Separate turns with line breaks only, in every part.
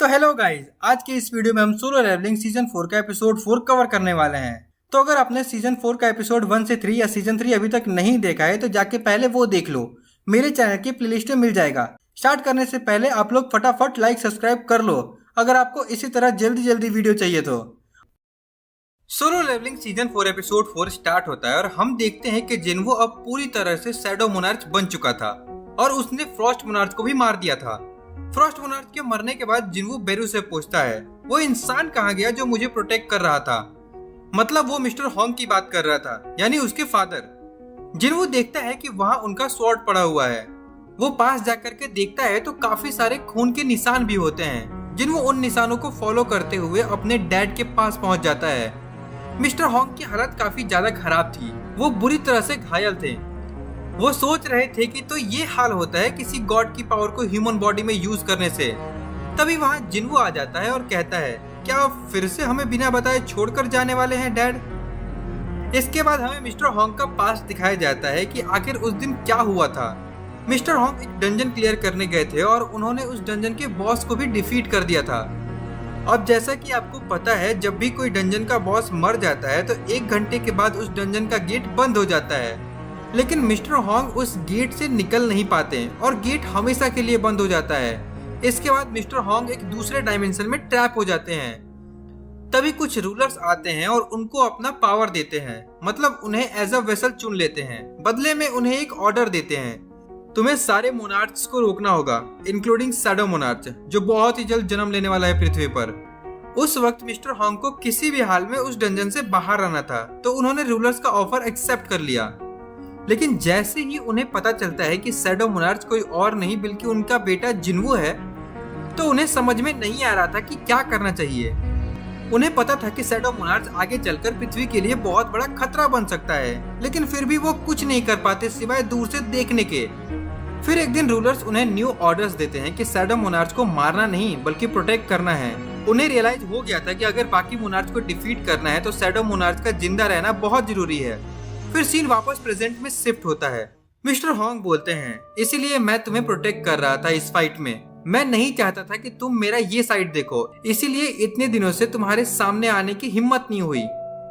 तो hello guys, आज के इस वीडियो में हम सोलो लेवलिंग सीजन 4 का एपिसोड 4 कवर करने वाले हैं। तो अगर आपने सीजन 4 का एपिसोड 1 से 3 या सीजन 3 अभी तक नहीं देखा है तो जाके पहले वो देख लो, मेरे चैनल की प्लेलिस्ट में मिल जाएगा। स्टार्ट करने से पहले आप लोग फटाफट लाइक सब्सक्राइब कर लो अगर आपको इसी तरह जल्दी जल्दी वीडियो चाहिए तो। Solo Leveling season 4 episode 4 start होता है और हम देखते हैं कि जिन्वो अब पूरी तरह से शैडो मोनार्च बन चुका था और उसने फ्रॉस्ट मोनार्च को भी मार दिया था। फ्रॉस्ट मोनार्च के मरने के बाद जिन्वो बेरू से पूछता है वो इंसान कहाँ गया जो मुझे प्रोटेक्ट कर रहा था। मतलब वो मिस्टर होंग की बात कर रहा था, यानी उसके फादर। जिन्वो देखता है कि वहाँ उनका स्वॉर्ड पड़ा हुआ है। वो पास जाकर के देखता है तो काफी सारे खून के निशान भी होते हैं। जिन्वो उन निशानों को फॉलो करते हुए अपने डैड के पास पहुंच जाता है। मिस्टर होंग की हालत काफी ज्यादा खराब थी, वो बुरी तरह से घायल थे। वो सोच रहे थे कि तो ये हाल होता है किसी गॉड की पावर को ह्यूमन बॉडी में यूज करने से। तभी वहाँ जिन्वो आ जाता है और कहता है, क्या आप फिर से हमें बिना बताए छोड़कर जाने वाले हैं डैड? इसके बाद हमें मिस्टर होंग का पास्ट दिखाया जाता है कि आखिर उस दिन क्या हुआ था। मिस्टर होंग एक डंजन क्लियर करने गए थे और उन्होंने उस डंजन के बॉस को भी डिफीट कर दिया था। अब जैसा कि आपको पता है, जब भी कोई डंजन का बॉस मर जाता है तो 1 घंटे के बाद उस डंजन का गेट बंद हो जाता है। लेकिन मिस्टर होंग उस गेट से निकल नहीं पाते और गेट हमेशा के लिए बंद हो जाता है। इसके बाद मिस्टर होंग एक दूसरे डायमेंशन में ट्रैप हो जाते हैं। तभी कुछ रूलर्स आते हैं और उनको अपना पावर देते हैं, मतलब उन्हें एज अ वेसल चुन लेते हैं। बदले में उन्हें एक ऑर्डर देते हैं, तुम्हें सारे मोनार्च्स को रोकना होगा, इंक्लूडिंग शैडो मोनार्च जो बहुत ही जल्द जन्म लेने वाला है पृथ्वी पर। उस वक्त मिस्टर होंग को किसी भी हाल में उस डंजन से बाहर आना था, तो उन्होंने रूलर्स का ऑफर एक्सेप्ट कर लिया। लेकिन जैसे ही उन्हें पता चलता है कि शैडो मोनार्च कोई और नहीं बल्कि उनका बेटा जिन्वो है, तो उन्हें समझ में नहीं आ रहा था कि क्या करना चाहिए। उन्हें पता था कि शैडो मोनार्च आगे चलकर पृथ्वी के लिए बहुत बड़ा खतरा बन सकता है, लेकिन फिर भी वो कुछ नहीं कर पाते सिवाय दूर से देखने के। फिर एक दिन रूलर्स उन्हें न्यू ऑर्डर्स देते हैं कि शैडो मोनार्च को मारना नहीं बल्कि प्रोटेक्ट करना है। उन्हें रियलाइज हो गया था कि अगर बाकी मोनार्च को डिफीट करना है तो शैडो मोनार्च का जिंदा रहना बहुत जरूरी है। फिर सीन वापस प्रेजेंट में शिफ्ट होता है। मिस्टर होंग बोलते हैं, इसीलिए मैं तुम्हें प्रोटेक्ट कर रहा था इस फाइट में। मैं नहीं चाहता था कि तुम मेरा ये साइड देखो, इसीलिए इतने दिनों से तुम्हारे सामने आने की हिम्मत नहीं हुई।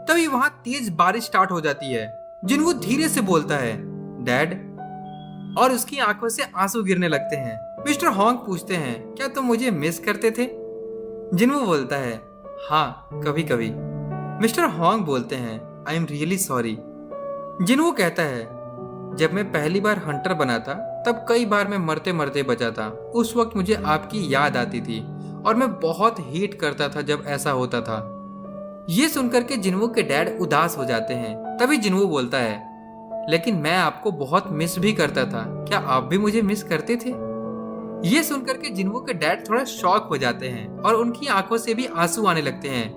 तभी वहाँ तेज बारिश स्टार्ट हो जाती है। जिन्वो धीरे से बोलता है, डैड, और उसकी आंखों से आंसू गिरने लगते हैं। मिस्टर होंग पूछते हैं, क्या तुम मुझे मिस करते थे? जिन्वो बोलता है, हाँ, कभी कभी। मिस्टर होंग बोलते हैं, आई एम रियली सॉरी। जिन्वो कहता है, जब मैं पहली बार हंटर बना था तब कई बार मैं मरते मरते बचा था। उस वक्त मुझे आपकी याद आती थी और मैं बहुत हेट करता था जब ऐसा होता था। ये सुनकर के जिन्वो के डैड उदास हो जाते हैं। तभी जिन्वो बोलता है, लेकिन मैं आपको बहुत मिस भी करता था, क्या आप भी मुझे मिस करते थे? ये सुनकर के जिन्वो के डैड थोड़ा शॉक हो जाते हैं और उनकी आंखों से भी आंसू आने लगते हैं।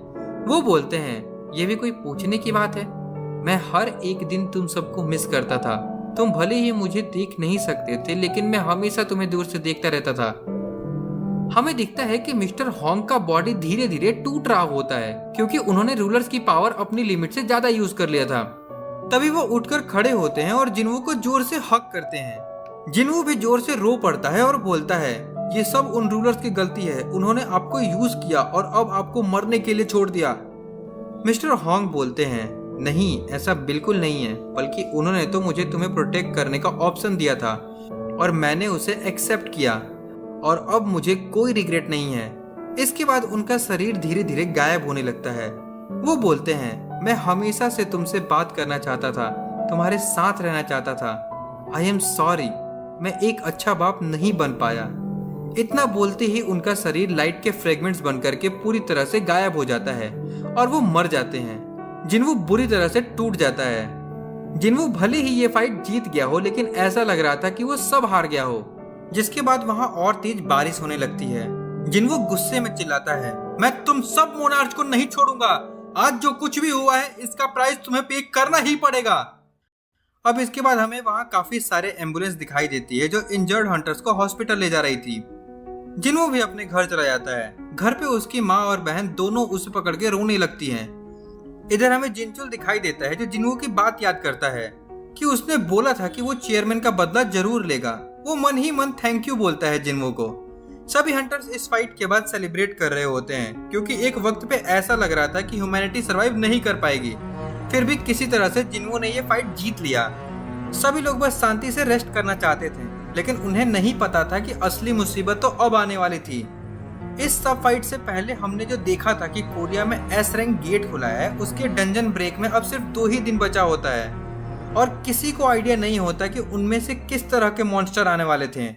वो बोलते हैं, ये भी कोई पूछने की बात है? मैं हर एक दिन तुम सबको मिस करता था। तुम भले ही मुझे देख नहीं सकते थे, लेकिन मैं हमेशा तुम्हें दूर से देखता रहता था। हमें दिखता है कि मिस्टर होंग का बॉडी धीरे धीरे टूट रहा होता है, क्योंकि उन्होंने रूलर्स की पावर अपनी लिमिट से ज्यादा यूज कर लिया था। तभी वो उठकर खड़े होते हैं और जिन्वो को जोर से हक करते हैं। जिन्वो भी जोर से रो पड़ता है और बोलता है, ये सब उन रूलर्स की गलती है, उन्होंने आपको यूज किया और अब आपको मरने के लिए छोड़ दिया। मिस्टर होंग बोलते हैं, नहीं, ऐसा बिल्कुल नहीं है, बल्कि उन्होंने तो मुझे तुम्हें प्रोटेक्ट करने का ऑप्शन दिया था और मैंने उसे एक्सेप्ट किया और अब मुझे कोई रिग्रेट नहीं है। इसके बाद उनका शरीर धीरे धीरे गायब होने लगता है। वो बोलते हैं, मैं हमेशा से तुमसे बात करना चाहता था, तुम्हारे साथ रहना चाहता था। आई एम सॉरी, मैं एक अच्छा बाप नहीं बन पाया। इतना बोलते ही उनका शरीर लाइट के फ्रेगमेंट्स बनकर के पूरी तरह से गायब हो जाता है और वो मर जाते हैं। जिन्वो बुरी तरह से टूट जाता है। जिन्वो भले ही ये फाइट जीत गया हो, लेकिन ऐसा लग रहा था कि वो सब हार गया हो। जिसके बाद वहाँ और तेज बारिश होने लगती है। जिन्वो गुस्से में चिल्लाता है, मैं तुम सब मोनार्च को नहीं छोड़ूंगा। आज जो कुछ भी हुआ है इसका प्राइस तुम्हें पे करना ही पड़ेगा। अब इसके बाद हमें वहाँ काफी सारे एम्बुलेंस दिखाई देती है जो इंजर्ड हंटर्स को हॉस्पिटल ले जा रही थी। जिन्वो भी अपने घर चला जाता है। घर पे उसकी माँ और बहन दोनों उसे पकड़ के रोने लगती हैं। इधर हमें जिनचुल दिखाई देता है जो जिन्वो की बात याद करता है कि उसने बोला था कि वो चेयरमैन का बदला जरूर लेगा। वो मन ही मन थैंक यू बोलता है जिन्वो को। सभी हंटर्स इस फाइट के बाद सेलिब्रेट कर रहे होते हैं क्योंकि एक वक्त पे ऐसा लग रहा था कि ह्यूमैनिटी सरवाइव नहीं कर पाएगी। फिर भी किसी तरह से जिन्वो ने ये फाइट जीत लिया। सभी लोग बस शांति से रेस्ट करना चाहते थे, लेकिन उन्हें नहीं पता था कि असली मुसीबत तो अब आने वाली थी। इस सब फाइट से पहले हमने जो देखा था कि कोरिया में एस रैंक गेट खुला है, उसके डंजन ब्रेक में अब सिर्फ 2 ही दिन बचा होता है और किसी को आइडिया नहीं होता कि उनमें से किस तरह के मॉन्स्टर आने वाले थे।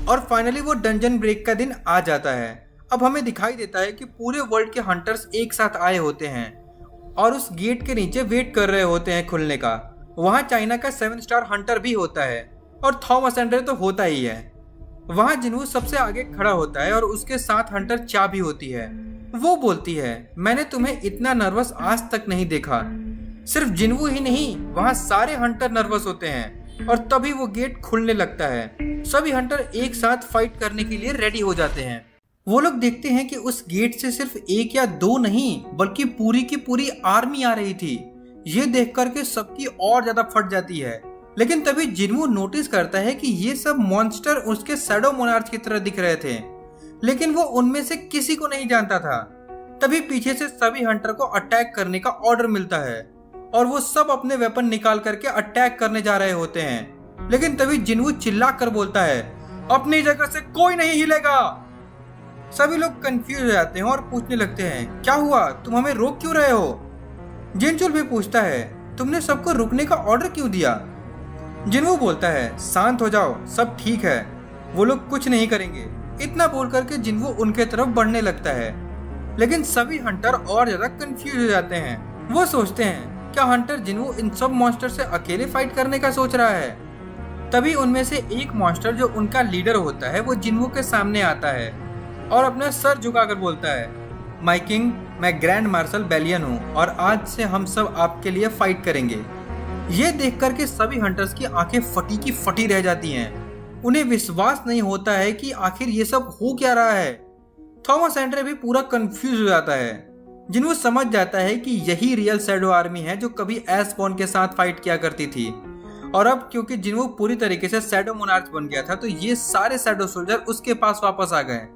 और फाइनली वो डंजन ब्रेक का दिन आ जाता है। अब हमें दिखाई देता है कि पूरे वर्ल्ड के हंटर्स एक साथ आए होते हैं और उस गेट के नीचे वेट कर रहे होते हैं खुलने का। वहाँ चाइना का 7 स्टार हंटर भी होता है और थॉमस एंड्रे तो होता ही है। वहाँ जिन्वो सबसे आगे खड़ा होता है और उसके साथ हंटर चा भी होती है। वो बोलती है, मैंने तुम्हें इतना नर्वस आज तक नहीं देखा। सिर्फ जिन्वो ही नहीं, वहाँ सारे हंटर नर्वस होते हैं और तभी वो गेट खुलने लगता है। सभी हंटर एक साथ फाइट करने के लिए रेडी हो जाते हैं। वो लोग देखते हैं कि उस गेट से सिर्फ 1 या 2 नहीं बल्कि पूरी की पूरी आर्मी आ रही थी। ये देख करके सबकी और ज्यादा फट जाती है। लेकिन तभी जिन्वो नोटिस करता है कि ये सब मॉन्स्टर उसके शैडो मोनार्च की तरह दिख रहे थे, लेकिन वो उनमें से किसी को नहीं जानता था। तभी पीछे से सभी हंटर को अटैक करने का ऑर्डर मिलता है और वो सब अपने वेपन निकाल करके अटैक करने जा रहे होते हैं। लेकिन तभी जिन्वो चिल्ला कर बोलता है, अपनी जगह से कोई नहीं हिलेगा। सभी लोग कंफ्यूज हो जाते हैं और पूछने लगते हैं, क्या हुआ, तुम हमें रोक क्यों रहे हो? जिनचुल भी पूछता है, तुमने सबको रुकने का ऑर्डर क्यों दिया? जिन्वो बोलता है, शांत हो जाओ, सब ठीक है, वो लोग कुछ नहीं करेंगे। इतना बोल करके जिन्वो उनके तरफ बढ़ने लगता है। लेकिन सभी हंटर और ज्यादा कंफ्यूज हो जाते हैं। वो सोचते हैं, क्या हंटर जिन्वो इन सब मॉन्स्टर से अकेले फाइट करने का सोच रहा है? तभी उनमें से एक मॉन्स्टर जो उनका लीडर होता है वो जिन्वो के सामने आता है और अपना सर झुकाकर बोलता है, माय किंग, मैं ग्रैंड मार्शल बेलियन हूँ और आज से हम सब आपके लिए फाइट करेंगे। ये देख करके सभी हंटर्स की आंखें फटी की फटी रह जाती हैं। उन्हें विश्वास नहीं होता है कि आखिर ये सब हो क्या रहा है। थॉमस एंड्रे भी पूरा कंफ्यूज हो जाता है। जिन्वो समझ जाता है कि यही रियल शैडो आर्मी है जो कभी एस्पॉन के साथ फाइट किया करती थी और अब क्योंकि जिन्वो पूरी तरीके से शैडो मोनार्च बन गया था तो ये सारे शैडो सोल्जर उसके पास वापस आ गए।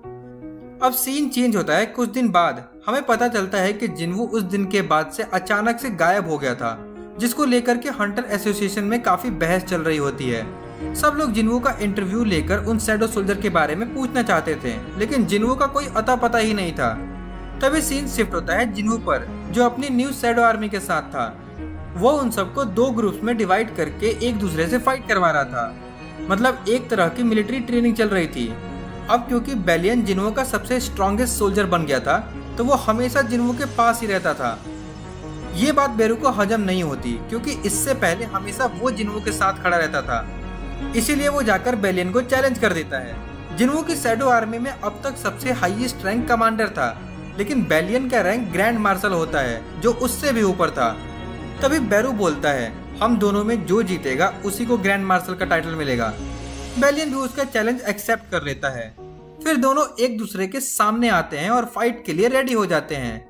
अब सीन चेंज होता है। कुछ दिन बाद हमें पता चलता है कि जिन्वो उस दिन के बाद से अचानक से गायब हो गया था, जिसको लेकर के हंटर एसोसिएशन में काफी बहस चल रही होती है। सब लोग जिन्वो का इंटरव्यू लेकर उन शैडो सोल्जर के बारे में पूछना चाहते थे, लेकिन जिन्वो का कोई अता पता ही नहीं था। तभी सीन शिफ्ट होता है जिन्वो पर, जो अपनी न्यू शैडो आर्मी के साथ था। वो उन सबको 2 ग्रुप्स में डिवाइड करके एक दूसरे से फाइट करवा रहा था। मतलब एक तरह की मिलिट्री ट्रेनिंग चल रही थी। अब क्योंकि बेलियन जिन्वो का सबसे स्ट्रॉन्गेस्ट सोल्जर बन गया था तो वो हमेशा जिन्वो के पास ही रहता था। ये बात बेरू को हजम नहीं होती क्योंकि इससे पहले हमेशा वो जिन्वो के साथ खड़ा रहता था। इसीलिए वो जाकर बेलियन को चैलेंज कर देता है। जिन्वो की शैडो आर्मी में अब तक सबसे हाईएस्ट रैंक कमांडर था, लेकिन बेलियन का रैंक ग्रैंड मार्शल होता है जो उससे भी ऊपर था। तभी बेरू बोलता है, हम दोनों में जो जीतेगा उसी को ग्रैंड मार्शल का टाइटल मिलेगा। बेलियन भी उसका चैलेंज एक्सेप्ट कर लेता है। फिर दोनों एक दूसरे के सामने आते हैं और फाइट के लिए रेडी हो जाते हैं।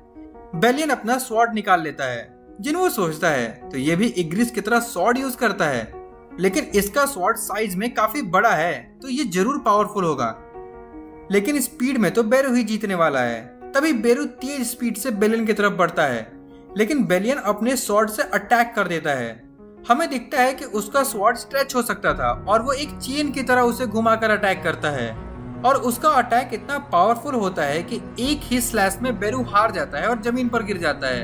बेलियन अपना स्वॉर्ड निकाल लेता है। जिन्वो सोचता है तो ये भी इग्रिस की तरह स्वॉर्ड यूज करता है, लेकिन इसका स्वॉर्ड साइज में काफी बड़ा है तो ये जरूर पावरफुल होगा। लेकिन स्पीड में तो बेरू ही जीतने वाला है। तभी बेरू तेज स्पीड से बेलियन की तरफ बढ़ता है, लेकिन बेलियन अपने स्वॉर्ड से अटैक कर देता है। हमें दिखता है कि उसका स्वॉर्ड स्ट्रेच हो सकता था और वो एक चेन की तरह उसे घुमाकर अटैक करता है और उसका अटैक इतना पावरफुल होता है कि एक ही स्लैश में बेरू हार जाता है और जमीन पर गिर जाता है।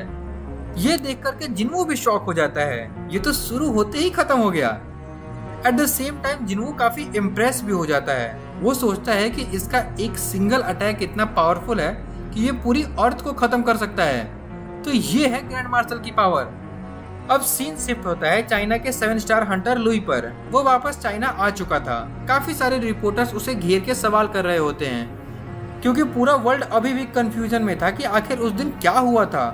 ये देख करके जिन्वो भी शॉक हो जाता है, ये तो शुरू होते ही खत्म हो गया। एट द सेम टाइम जिन्वो काफी इम्प्रेस भी हो जाता है। वो सोचता है कि इसका एक सिंगल अटैक इतना पावरफुल है कि ये पूरी अर्थ को खत्म कर सकता है। तो ये है ग्रैंड मार्शल की पावर। अब सीन शिफ्ट होता है चाइना के 7 स्टार हंटर लुई पर। वो वापस चाइना आ चुका था। काफी सारे रिपोर्टर्स उसे घेर के सवाल कर रहे होते हैं क्योंकि पूरा वर्ल्ड अभी भी कंफ्यूजन में था कि आखिर उस दिन क्या हुआ था।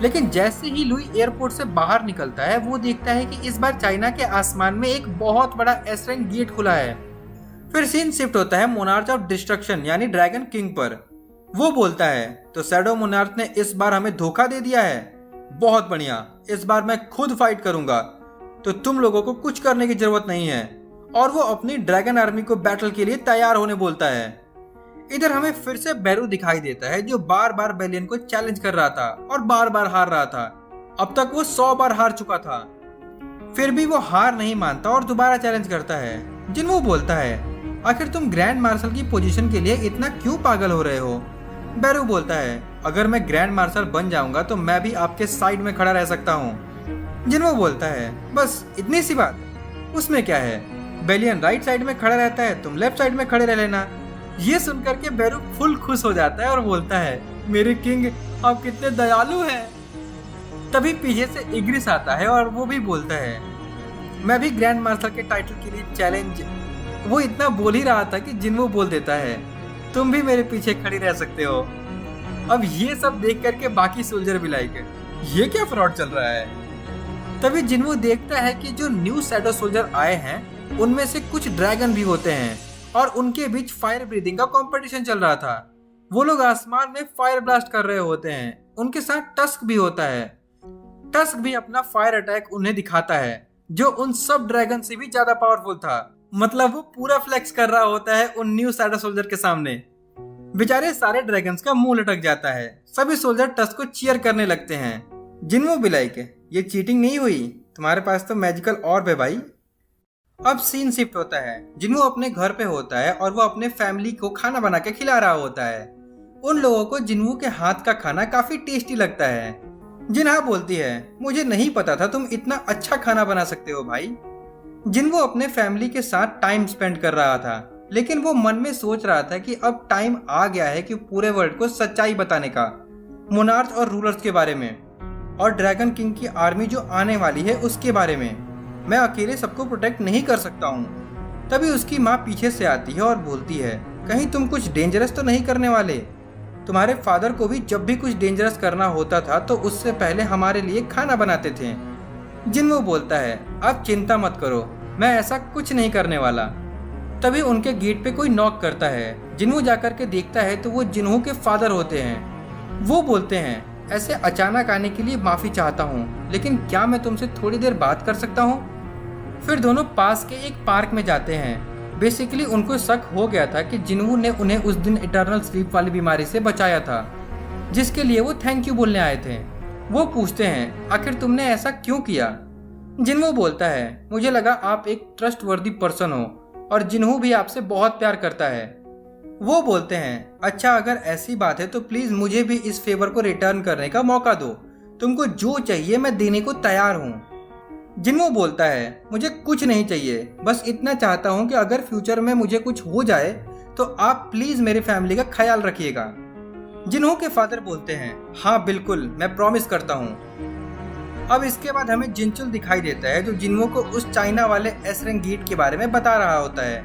लेकिन जैसे ही लुई एयरपोर्ट से बाहर निकलता है वो देखता है कि इस बार चाइना के आसमान में एक बहुत बड़ा एस रैंक गेट खुला है। फिर सीन शिफ्ट होता है मोनार्च ऑफ डिस्ट्रक्शन यानी ड्रैगन किंग पर। वो बोलता है, तो शैडो मोनार्च ने इस बार हमें धोखा दे दिया है। बहुत बढ़िया, इस बार मैं खुद फाइट करूंगा, तो तुम लोगों को कुछ करने की जरूरत नहीं है। और वो अपनी ड्रैगन आर्मी को बैटल के लिए तैयार होने बोलता है। इधर हमें फिर से बैरू दिखाई देता है जो बार बार बेलियन को चैलेंज कर रहा था और बार बार हार रहा था। अब तक वो 100 बार हार चुका था, फिर भी वो हार नहीं मानता और दोबारा चैलेंज करता है। जिनवू बोलता है, आखिर तुम ग्रैंड मार्शल की पोजीशन के लिए इतना क्यों पागल हो रहे हो? बैरू बोलता है, अगर मैं ग्रैंड मार्शल बन जाऊंगा तो मैं भी आपके साइड में खड़ा रह सकता हूँ। जिनवू बोलता है, बस इतनी सी बात, उसमें क्या है? बेलियन राइट साइड में खड़ा रहता है, तुम लेफ्ट साइड में खड़े रह लेना। ये सुनकर के बैरू फुल खुश हो जाता है और बोलता है, मेरे किंग आप कितने दयालु हैं। तभी पीछे से इग्रिस आता है और वो भी बोलता है, मैं भी ग्रैंड मार्शल के टाइटल के लिए चैलेंज। वो इतना बोल ही रहा था कि जिनवू बोल देता है, तुम भी मेरे पीछे खड़ी रह सकते हो। अब ये सब देख करके बाकी सोल्जर भी लाइक, ये क्या फ्रॉड चल रहा है। तभी जिनवू देखता है कि जो न्यू शैडो सोल्जर आए हैं उनमें से कुछ ड्रैगन भी होते हैं और उनके बीच फायर ब्रीदिंग का कंपटीशन चल रहा था। वो लोग आसमान में फायर ब्लास्ट कर रहे होते हैं। उनके साथ टस्क भी होता है। टस्क भी अपना फायर अटैक उन्हें दिखाता है जो उन सब ड्रैगन से भी ज्यादा पावरफुल था। मतलब वो पूरा फ्लेक्स कर रहा होता है उन न्यू शैडो सोल्जर के सामने। बेचारे सारे ड्रैगन्स का मुंह लटक जाता है। सभी सोल्जर टस्क को चीयर करने लगते हैं। जिनवू भी लाइक, ये चीटिंग नहीं हुई, तुम्हारे पास तो मैजिकल ऑर्ब है भाई। अब सीन शिफ्ट होता है। जिनवू अपने घर पे होता है और वो अपने फैमिली को खाना बना के खिला रहा होता है। उन लोगों को जिनवू के हाथ का खाना काफी टेस्टी लगता है। जिन्हा बोलती है, मुझे नहीं पता था तुम इतना अच्छा खाना बना सकते हो भाई। जिनवू अपने फैमिली के साथ टाइम स्पेंड कर रहा था, लेकिन वो मन में सोच रहा था कि अब टाइम आ गया है कि पूरे वर्ल्ड को सच्चाई बताने का, मोनार्च और रूलर्स के बारे में और ड्रैगन किंग की आर्मी जो आने वाली है उसके बारे में। मैं अकेले सबको प्रोटेक्ट नहीं कर सकता हूँ। तभी उसकी माँ पीछे से आती है और बोलती है, कहीं तुम कुछ डेंजरस तो नहीं करने वाले? तुम्हारे फादर को भी जब भी कुछ डेंजरस करना होता था तो उससे पहले हमारे लिए खाना बनाते थे। जिनवू बोलता है, आप चिंता मत करो, मैं ऐसा कुछ नहीं करने वाला। तभी उनके गेट पे कोई नॉक करता है। जिनवू जाकर के देखता है तो वो जिन्हू के फादर होते हैं। वो बोलते हैं, ऐसे अचानक आने के लिए माफी चाहता हूँ, लेकिन क्या मैं तुमसे थोड़ी देर बात कर सकता हूँ? फिर दोनों पास के एक पार्क में जाते हैं। बेसिकली उनको शक हो गया था कि जिन्हू ने उन्हें उस दिन इटर्नल स्लीप वाली बीमारी से बचाया था, जिसके लिए वो थैंक यू बोलने आए थे। वो पूछते हैं, आखिर तुमने ऐसा क्यों किया? जिन्हू बोलता है, मुझे लगा आप एक ट्रस्टवर्दी पर्सन हो और जिन्हू भी आपसे बहुत प्यार करता है। वो बोलते हैं, अच्छा अगर ऐसी बात है तो प्लीज मुझे भी इस फेवर को रिटर्न करने का मौका दो। तुमको जो चाहिए मैं देने को तैयार हूँ। जिन्हू बोलता है, मुझे कुछ नहीं चाहिए, बस इतना चाहता हूँ कि अगर फ्यूचर में मुझे कुछ हो जाए तो आप प्लीज मेरी फैमिली का ख्याल रखिएगा। जिन्हू के फादर बोलते हैं, हाँ बिल्कुल, मैं प्रॉमिस करता हूँ। अब इसके बाद हमें जिनचुल दिखाई देता है जो जिन्हू को उस चाइना वाले एसरेंग गेट के बारे में बता रहा होता है।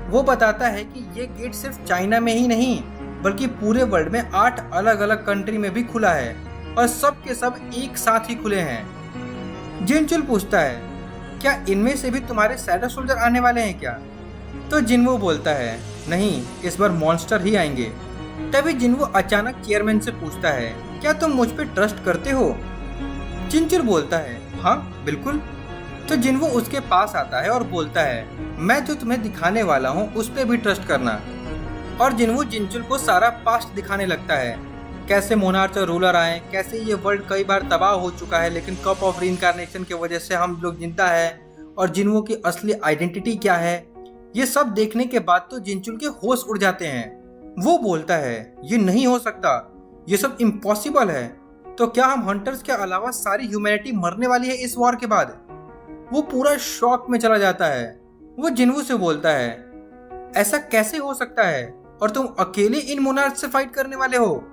वो बताता है कि ये गेट सिर्फ चाइना में ही नहीं बल्कि पूरे वर्ल्ड में 8 अलग अलग कंट्री में भी खुला है और सब के सब एक साथ ही खुले हैं। जिनचुल पूछता है, क्या इनमें से भी तुम्हारे शैडो सोल्जर आने वाले हैं क्या? तो जिन्हू बोलता है, नहीं, इस बार मॉन्स्टर ही आएंगे। तभी जिन्हू अचानक चेयरमैन से पूछता है, क्या तुम मुझ पे ट्रस्ट करते हो? जिनचुल बोलता है, हाँ बिल्कुल। तो जिन्हू उसके पास आता है और बोलता है, मैं जो तुम्हें दिखाने वाला हूँ उस पे भी ट्रस्ट करना। और जिन्हू जिनचुल को सारा पास्ट दिखाने लगता है, कैसे मोनार्च और रूलर आए, कैसे ये वर्ल्ड कई बार तबाह हो चुका है लेकिन कप ऑफ रीइंकार्नेशन की वजह से हम लोग जिंदा है, और जिन्हू की असली आइडेंटिटी क्या है। ये सब देखने के बाद तो जिनचुल के होश उड़ जाते हैं। वो बोलता है, ये नहीं हो सकता, ये सब इम्पॉसिबल है। तो क्या हम हंटर्स के अलावा सारी ह्यूमैनिटी मरने वाली है इस वॉर के बाद? वो पूरा शॉक में चला जाता है। वो जिन्हू से बोलता है, ऐसा कैसे हो सकता है और तुम अकेले इन मोनार्च से फाइट करने वाले हो?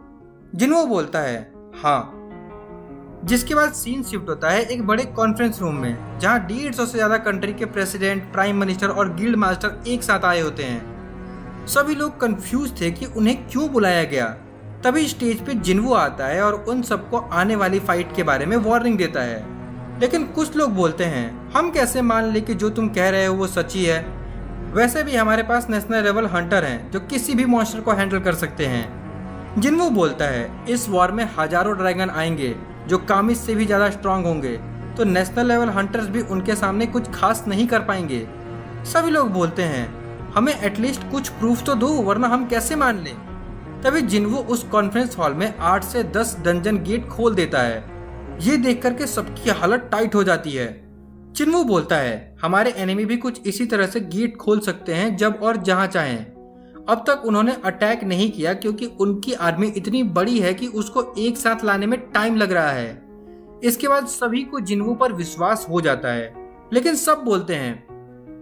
जिन्हू बोलता है, हाँ। जिसके बाद सीन शिफ्ट होता है एक बड़े कॉन्फ्रेंस रूम में जहां 150 से ज्यादा कंट्री के प्रेसिडेंट, प्राइम मिनिस्टर और गिल्ड मास्टर एक साथ आए होते हैं। सभी लोग कंफ्यूज थे कि उन्हें क्यों बुलाया गया। तभी स्टेज पे जिन्हू आता है और उन सबको आने वाली फाइट के बारे में वार्निंग देता है। लेकिन कुछ लोग बोलते हैं, हम कैसे मान ले कि जो तुम कह रहे हो वो सच्ची है? वैसे भी हमारे पास नेशनल लेवल हंटर हैं जो किसी भी मॉन्स्टर को हैंडल कर सकते हैं। जिन्हू बोलता है, इस वॉर में हजारों ड्रैगन आएंगे जो कामिस से भी ज्यादा स्ट्रांग होंगे, तो नेशनल लेवल हंटर्स भी उनके सामने कुछ खास नहीं कर पाएंगे। सभी लोग बोलते हैं, हमें एटलीस्ट कुछ प्रूफ तो दो, वरना हम कैसे मान लें। तभी जिन्वो उस कॉन्फ्रेंस हॉल में 8 से 10 डंजन गेट खोल देता है। ये देख करके सबकी हालत टाइट हो जाती है। चिन्वू बोलता है, हमारे एनिमी भी कुछ इसी तरह से गेट खोल सकते हैं जब और जहां चाहें। अब तक उन्होंने अटैक नहीं किया क्योंकि उनकी आर्मी इतनी बड़ी है कि उसको एक साथ लाने में टाइम लग रहा है। इसके बाद सभी को जिन्वू पर विश्वास हो जाता है, लेकिन सब बोलते हैं,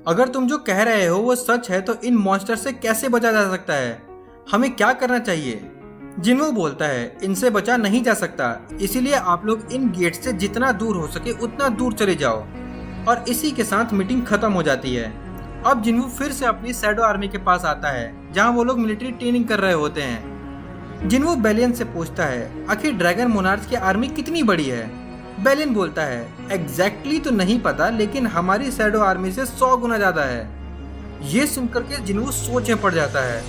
अगर तुम जो कह रहे हो वो सच है तो इन मॉन्स्टर से कैसे बचा जा सकता है, हमें क्या करना चाहिए। जिन्वू बोलता है, इनसे बचा नहीं जा सकता, इसीलिए आप लोग इन गेट से जितना दूर हो सके उतना दूर चले जाओ। और इसी के साथ मीटिंग खत्म हो जाती है। अब जिन्वू फिर से अपनी शैडो आर्मी के पास आता है, जहां वो लोग मिलिट्री ट्रेनिंग कर रहे होते हैं। जिन्वू बेलियन से पूछता है, आखिर ड्रैगन मोनार्च की आर्मी कितनी बड़ी है। बेलियन बोलता है, एग्जैक्टली तो नहीं पता, लेकिन हमारी शैडो आर्मी से 100 गुना ज्यादा है। ये सुनकर के जिन्वू सोच में पड़ जाता है,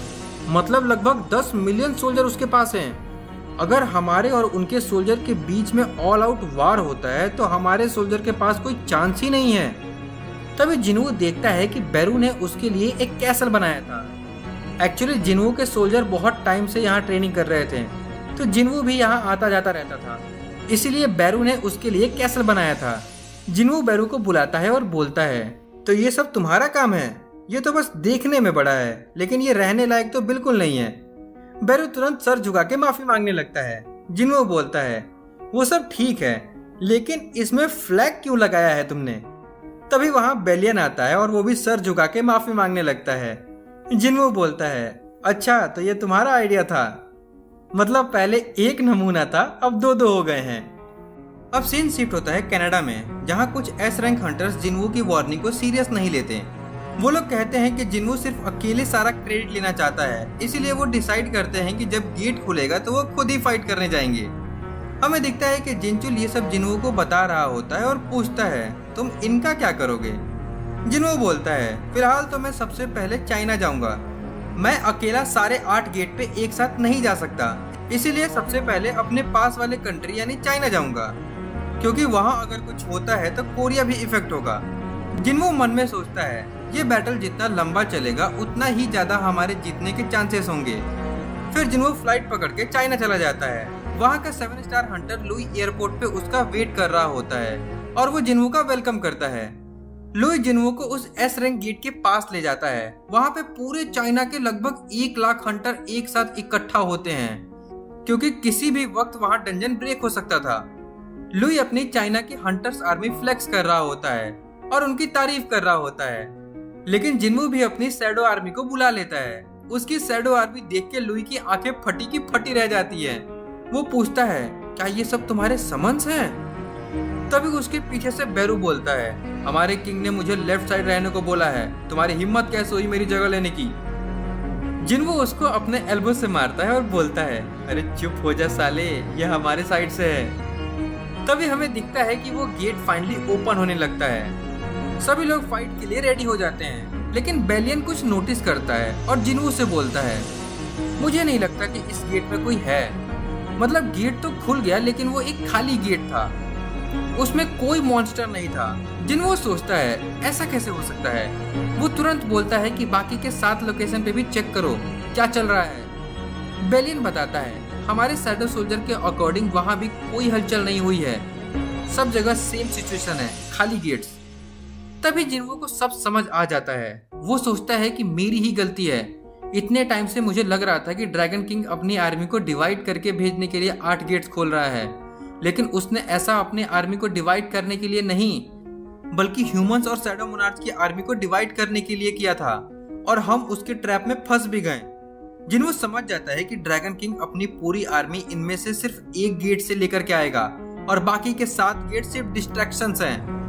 मतलब लगभग 10 मिलियन सोल्जर उसके पास हैं। अगर हमारे और उनके सोल्जर के बीच में ऑल आउट वार होता है तो हमारे सोल्जर के पास कोई चांस ही नहीं है। तभी जिन्वू देखता है कि बेरू ने उसके लिए एक कैसल बनाया था। एक्चुअली जिन्वू के सोल्जर बहुत टाइम से यहाँ ट्रेनिंग कर रहे थे, तो जिन्वू भी यहाँ आता जाता रहता था, इसीलिए बेरू ने उसके लिए कैसल बनाया था। जिन्वू बेरू को बुलाता है और बोलता है, तो ये सब तुम्हारा काम है, ये तो बस देखने में बड़ा है, लेकिन ये रहने लायक तो बिल्कुल नहीं है। बेरू तुरंत सर झुका के माफी मांगने लगता है। जिन्वू बोलता है, वो सब ठीक है, लेकिन इसमें फ्लैग क्यों लगाया है तुमने। तभी वहां बेलियन आता है और वो भी सर झुका के माफी मांगने लगता है। जिन्वू बोलता है, अच्छा तो ये तुम्हारा आइडिया था, मतलब पहले एक नमूना था, अब दो हो गए हैं। अब सीन शिफ्ट होता है कनाडा में, जहां कुछ एस रैंक हंटर्स जिन्वू की वार्निंग को सीरियस नहीं लेते। वो लोग कहते हैं कि जिन्वू सिर्फ अकेले सारा क्रेडिट लेना चाहता है, इसीलिए वो डिसाइड करते हैं कि जब गेट खुलेगा तो वो खुद ही फाइट करने जाएंगे। हमें दिखता है कि जिनचुल ये सब जिन्वू को बता रहा होता है और पूछता है, तुम इनका क्या करोगे। जिन्वू बोलता है, फिलहाल तो मैं सबसे पहले चाइना जाऊंगा, मैं अकेला सारे 8 गेट पे एक साथ नहीं जा सकता, इसीलिए सबसे पहले अपने पास वाले कंट्री यानी चाइना जाऊंगा, क्योंकि वहाँ अगर कुछ होता है तो कोरिया भी इफेक्ट होगा। जिन्वू मन में सोचता है, ये बैटल जितना लंबा चलेगा उतना ही ज्यादा हमारे जीतने के चांसेस होंगे। फिर जिन्वू फ्लाइट पकड़ के चाइना चला जाता है। वहाँ का 7 स्टार हंटर लुई एयरपोर्ट पे उसका वेट कर रहा होता है और वो जिन्वू का वेलकम करता है। लुई जिन्वू को उस एस रैंक गेट के पास ले जाता है। वहाँ पे पूरे चाइना के लगभग 1 लाख हंटर एक साथ इकट्ठा होते हैं, क्योंकि किसी भी वक्त वहाँ डंजन ब्रेक हो सकता था। लुई अपनी चाइना की हंटर्स आर्मी फ्लेक्स कर रहा होता है और उनकी तारीफ कर रहा होता है, लेकिन जिन्वू भी अपनी शैडो आर्मी को बुला लेता है। उसकी शैडो आर्मी देख के लुई की आंखें फटी की फटी रह जाती है। वो पूछता है, क्या ये सब तुम्हारे समन्स हैं? तभी उसके पीछे से बेरू बोलता है, हमारे किंग ने मुझे लेफ्ट साइड रहने को बोला है, तुम्हारी हिम्मत कैसे हुई मेरी जगह लेने की। जिन्वू उसको अपने एल्बो से मारता है और बोलता है, अरे चुप हो जा साले, ये हमारे साइड से है। तभी हमें दिखता है कि वो गेट फाइनली ओपन होने लगता है। सभी लोग फाइट के लिए रेडी हो जाते हैं, लेकिन बेलियन कुछ नोटिस करता है और जिन्वू से बोलता है, मुझे नहीं लगता कि इस गेट में कोई है। मतलब गेट तो खुल गया, लेकिन वो एक खाली गेट था, उसमें कोई मॉन्स्टर नहीं था। जिन्वू सोचता है, ऐसा कैसे हो सकता है। वो तुरंत बोलता है कि बाकी के 7 लोकेशन पे भी चेक करो क्या चल रहा है। बेलियन बताता है, हमारे शैडो सोल्जर के अकॉर्डिंग वहाँ भी कोई हलचल नहीं हुई है, सब जगह सेम सिचुएशन है, खाली गेट्स। तभी जिन्वू को सब समझ आ जाता है। वो सोचता है कि मेरी ही गलती है, इतने टाइम से मुझे लग रहा था कि ड्रैगन किंग अपनी आर्मी को डिवाइड करके भेजने के लिए 8 गेट्स खोल रहा है, लेकिन उसने ऐसा अपनी आर्मी को डिवाइड करने के लिए नहीं, बल्कि ह्यूमंस और शैडो मोनार्च की आर्मी को डिवाइड करने के लिए किया था, और हम उसके ट्रैप में फंस भी गए। जिन्वू समझ जाता है कि ड्रैगन किंग अपनी पूरी आर्मी इनमें से सिर्फ एक गेट से लेकर के आएगा और बाकी के 7 गेट सिर्फ डिस्ट्रैक्शंस हैं।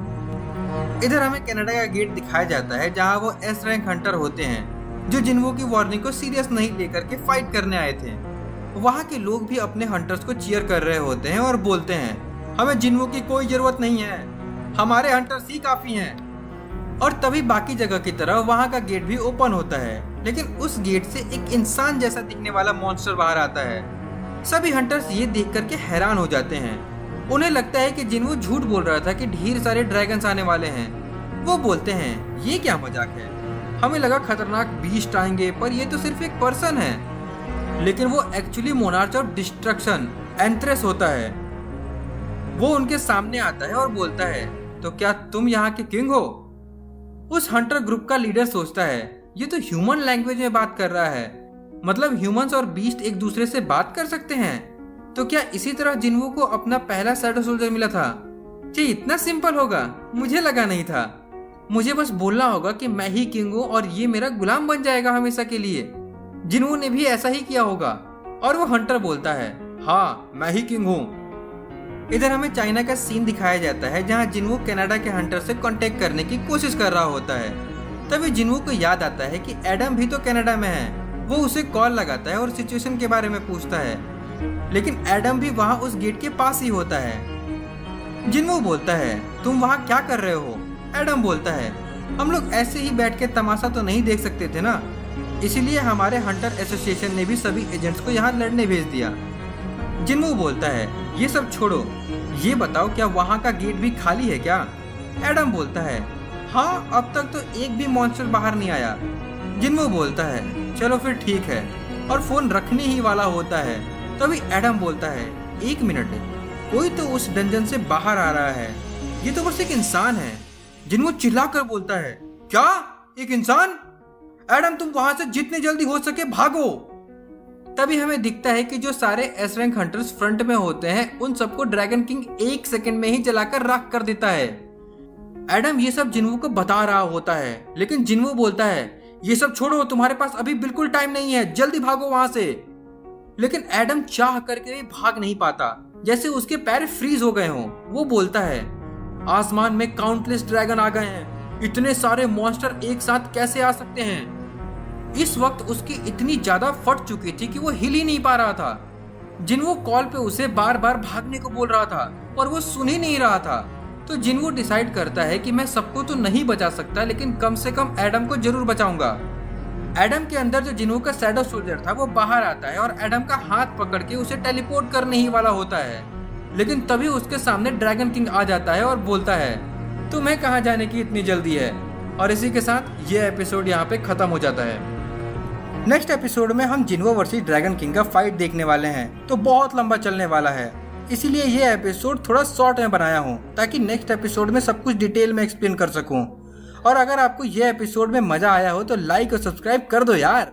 इधर हमें कनाडा का गेट दिखाया जाता है, जहां वो एस रैंक हंटर होते हैं जो जिन्वू की वार्निंग को सीरियस नहीं लेकर के फाइट करने आए थे। वहां के लोग भी अपने हंटर्स को चीयर कर रहे होते हैं और बोलते हैं, हमें जिन्वू की कोई जरूरत नहीं है, हमारे हंटर्स ही काफी हैं। और तभी बाकी जगह की तरह वहां का गेट भी ओपन होता है, लेकिन उस गेट से एक इंसान जैसा दिखने वाला मॉन्स्टर बाहर आता है। सभी हंटर्स ये देख करके हैरान हो जाते हैं। उन्हें लगता है कि जिन्वू झूठ बोल रहा था कि ढेर सारे ड्रैगन्स आने वाले हैं। वो बोलते हैं, ये क्या मजाक है, हमें लगा खतरनाक बीस्ट आएंगे, पर ये तो सिर्फ एक पर्सन है। लेकिन वो एक्चुअली मोनार्च ऑफ डिस्ट्रक्शन एंथ्रेस होता है। वो उनके सामने आता है और बोलता है, तो क्या तुम यहाँ के किंग हो? उस हंटर ग्रुप का लीडर सोचता है, ये तो ह्यूमन लैंग्वेज में बात कर रहा है, मतलब ह्यूमंस और बीस्ट एक दूसरे से बात कर सकते हैं। तो क्या इसी तरह जिन्वू को अपना पहला शैडो सोल्जर मिला था? ये इतना सिंपल होगा मुझे लगा नहीं था। मुझे बस बोलना होगा कि मैं ही किंग हूँ और ये मेरा गुलाम बन जाएगा हमेशा के लिए। जिन्वू ने भी ऐसा ही किया होगा और वो हंटर बोलता है, हाँ मैं ही किंग हूँ। इधर हमें चाइना का सीन दिखाया जाता है जहाँ जिन्वू कनाडा के हंटर से कांटेक्ट करने की कोशिश कर रहा होता है। तभी जिन्वू को याद आता है कि एडम भी तो कनाडा में है। वो उसे कॉल लगाता है और सिचुएशन के बारे में पूछता है, लेकिन एडम भी वहाँ उस गेट के पास ही होता है। जिन्वू बोलता है, तुम वहाँ क्या कर रहे हो? एडम बोलता है, हम लोग ऐसे ही बैठ के तमाशा तो नहीं देख सकते थे ना, इसीलिए हमारे हंटर एसोसिएशन ने भी सभी एजेंट्स को यहाँ लड़ने भेज दिया। जिन्वू बोलता है, ये सब छोड़ो, ये बताओ क्या वहाँ का गेट भी खाली है क्या? एडम बोलता है, हाँ अब तक तो एक भी मॉन्स्टर बाहर नहीं आया। जिन्वू बोलता है, चलो फिर ठीक है, और फोन रखने ही वाला होता है। तभी एडम बोलता है, एक मिनट, कोई तो उस डंजन से बाहर आ रहा है, ये तो बस एक इंसान है। जिन्वू चिल्लाकर बोलता है, क्या एक इंसान? एडम तुम वहां से जितने जल्दी हो सके भागो। तभी हमें दिखता है कि जो सारे एस रैंक हंटर्स फ्रंट में होते हैं उन सबको ड्रैगन किंग 1 सेकंड में ही जलाकर राख कर देता है। एडम ये सब जिन्वू को बता रहा होता है, लेकिन जिन्वू बोलता है, ये सब छोड़ो, तुम्हारे पास अभी बिल्कुल टाइम नहीं है, जल्दी भागो वहां से। लेकिन एडम चाह करके भी भाग नहीं पाता, जैसे उसके पैर फ्रीज हो गए हों। वो बोलता है, आसमान में काउंटलेस ड्रैगन आ गए हैं, इतने सारे मॉन्स्टर एक साथ कैसे आ सकते हैं? इस वक्त उसकी इतनी ज्यादा फट चुकी थी कि वो हिल ही नहीं पा रहा था। जिन्वू कॉल पे उसे बार बार भागने को बोल रहा था, पर वो सुन ही नहीं रहा था। तो जिन्वू डिसाइड करता है कि मैं सबको तो नहीं बचा सकता, लेकिन कम से कम एडम को जरूर बचाऊंगा। एडम के अंदर जो जिन्वू का शैडो सोल्जर था वो बाहर आता है और एडम का हाथ पकड़ के उसे टेलीपोर्ट करने ही वाला होता है। लेकिन तभी उसके सामने ड्रैगन किंग आ जाता है और बोलता है, तुम्हें कहाँ जाने की इतनी जल्दी है? और इसी के साथ ये एपिसोड यहाँ पे खत्म हो जाता है। नेक्स्ट एपिसोड में हम जिन्वू वर्सेस ड्रैगन किंग का फाइट देखने वाले हैं, तो बहुत लंबा चलने वाला है, इसीलिए ये एपिसोड थोड़ा शॉर्ट में बनाया हूँ ताकि नेक्स्ट एपिसोड में सब कुछ डिटेल में एक्सप्लेन कर सकूँ। और अगर आपको ये एपिसोड में मजा आया हो तो लाइक और सब्सक्राइब कर दो यार।